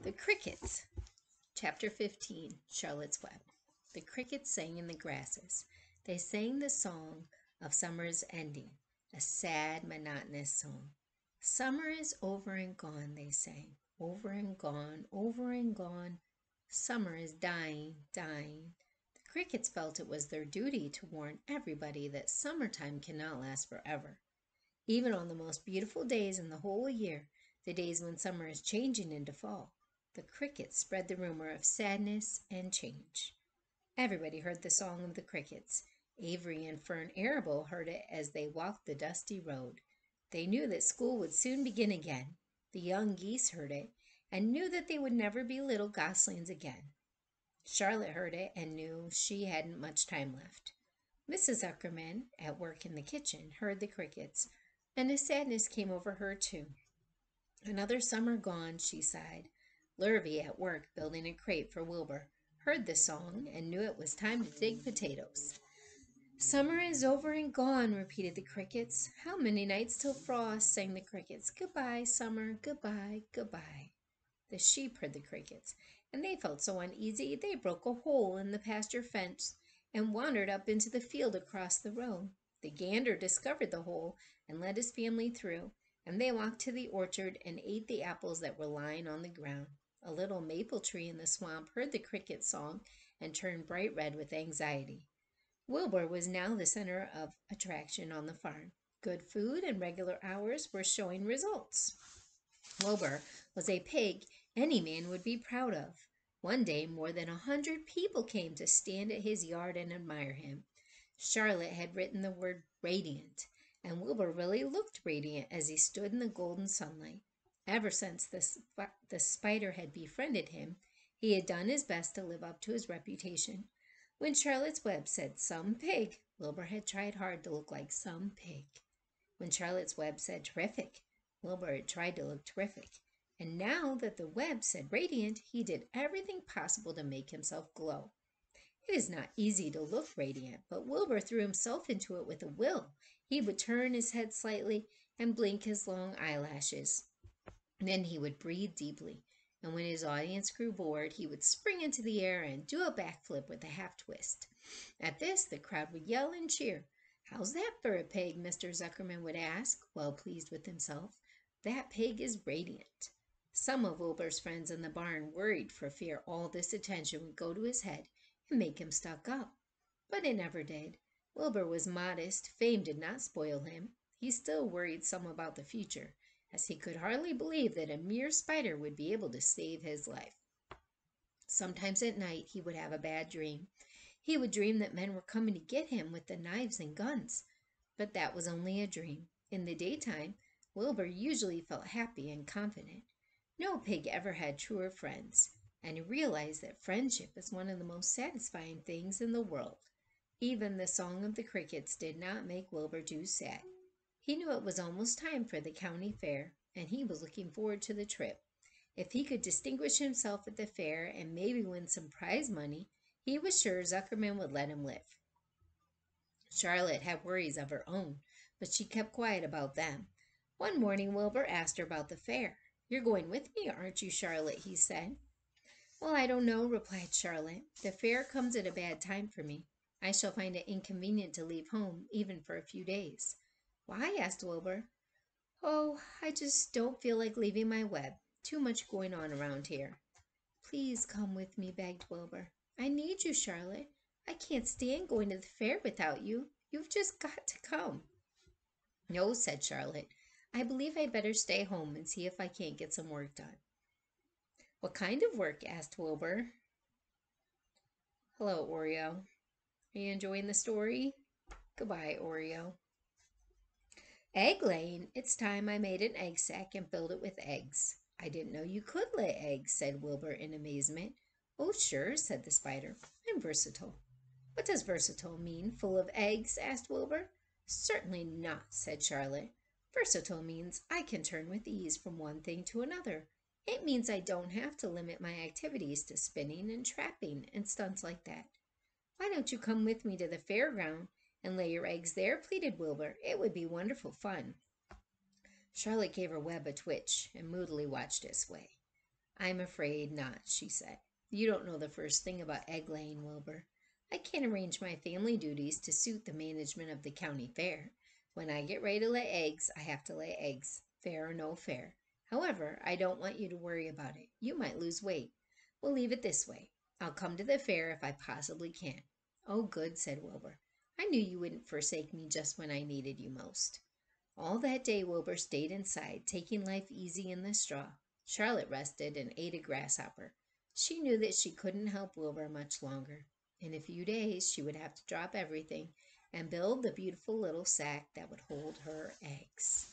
The Crickets. Chapter 15. Charlotte's Web. The crickets sang in the grasses. They sang the song of summer's ending, a sad, monotonous song. Summer is over and gone, they sang. Over and gone, over and gone. Summer is dying, dying. The crickets felt it was their duty to warn everybody that summertime cannot last forever. Even on the most beautiful days in the whole year, the days when summer is changing into fall, the crickets spread the rumor of sadness and change. Everybody heard the song of the crickets. Avery and Fern Arable heard it as they walked the dusty road. They knew that school would soon begin again. The young geese heard it and knew that they would never be little goslings again. Charlotte heard it and knew she hadn't much time left. Mrs. Zuckerman, at work in the kitchen, heard the crickets, and a sadness came over her too. Another summer gone, she sighed. Lurvy, at work building a crate for Wilbur, heard the song and knew it was time to dig potatoes. Summer is over and gone, repeated the crickets. How many nights till frost, sang the crickets. Goodbye, summer, goodbye, goodbye. The sheep heard the crickets, and they felt so uneasy they broke a hole in the pasture fence and wandered up into the field across the road. The gander discovered the hole and led his family through, and they walked to the orchard and ate the apples that were lying on the ground. A little maple tree in the swamp heard the cricket song and turned bright red with anxiety. Wilbur was now the center of attraction on the farm. Good food and regular hours were showing results. Wilbur was a pig any man would be proud of. One day more than 100 people came to stand at his yard and admire him. Charlotte had written the word radiant, and Wilbur really looked radiant as he stood in the golden sunlight. Ever since the spider had befriended him, he had done his best to live up to his reputation. When Charlotte's Web said some pig, Wilbur had tried hard to look like some pig. When Charlotte's Web said terrific, Wilbur had tried to look terrific. And now that the web said radiant, he did everything possible to make himself glow. It is not easy to look radiant, but Wilbur threw himself into it with a will. He would turn his head slightly and blink his long eyelashes. Then he would breathe deeply, and when his audience grew bored, he would spring into the air and do a backflip with a half twist. At this, the crowd would yell and cheer. How's that for a pig? Mr. Zuckerman would ask, well pleased with himself. That pig is radiant. Some of Wilbur's friends in the barn worried for fear all this attention would go to his head and make him stuck up. But it never did. Wilbur was modest. Fame did not spoil him. He still worried some about the future, as he could hardly believe that a mere spider would be able to save his life. Sometimes at night he would have a bad dream. He would dream that men were coming to get him with the knives and guns. But that was only a dream. In the daytime, Wilbur usually felt happy and confident. No pig ever had truer friends, and he realized that friendship is one of the most satisfying things in the world. Even the song of the crickets did not make Wilbur too sad. He knew it was almost time for the county fair, and he was looking forward to the trip. If he could distinguish himself at the fair and maybe win some prize money, he was sure Zuckerman would let him live. Charlotte had worries of her own, but she kept quiet about them. One morning Wilbur asked her about the fair. You're going with me, aren't you, Charlotte? He said. Well, I don't know, replied Charlotte. The fair comes at a bad time for me. I shall find it inconvenient to leave home, even for a few days. Why? Asked Wilbur. Oh, I just don't feel like leaving my web. Too much going on around here. Please come with me, begged Wilbur. I need you, Charlotte. I can't stand going to the fair without you. You've just got to come. No, said Charlotte. I believe I'd better stay home and see if I can't get some work done. What kind of work? Asked Wilbur. Hello, Oreo. Are you enjoying the story? Goodbye, Oreo. Egg laying. It's time I made an egg sack and filled it with eggs. I didn't know you could lay eggs, said Wilbur in amazement. Oh, sure, said the spider. I'm versatile. What does versatile mean? Full of eggs? Asked Wilbur. Certainly not, said Charlotte. Versatile means I can turn with ease from one thing to another. It means I don't have to limit my activities to spinning and trapping and stunts like that. Why don't you come with me to the fairground and lay your eggs there? Pleaded Wilbur. It would be wonderful fun. Charlotte gave her web a twitch and moodily watched it sway. I'm afraid not, she said. You don't know the first thing about egg laying, Wilbur. I can't arrange my family duties to suit the management of the county fair. When I get ready to lay eggs, I have to lay eggs, fair or no fair. However, I don't want you to worry about it. You might lose weight. We'll leave it this way. I'll come to the fair if I possibly can. Oh, good, said Wilbur. I knew you wouldn't forsake me just when I needed you most. All that day Wilbur stayed inside, taking life easy in the straw. Charlotte rested and ate a grasshopper. She knew that she couldn't help Wilbur much longer. In a few days she would have to drop everything and build the beautiful little sack that would hold her eggs.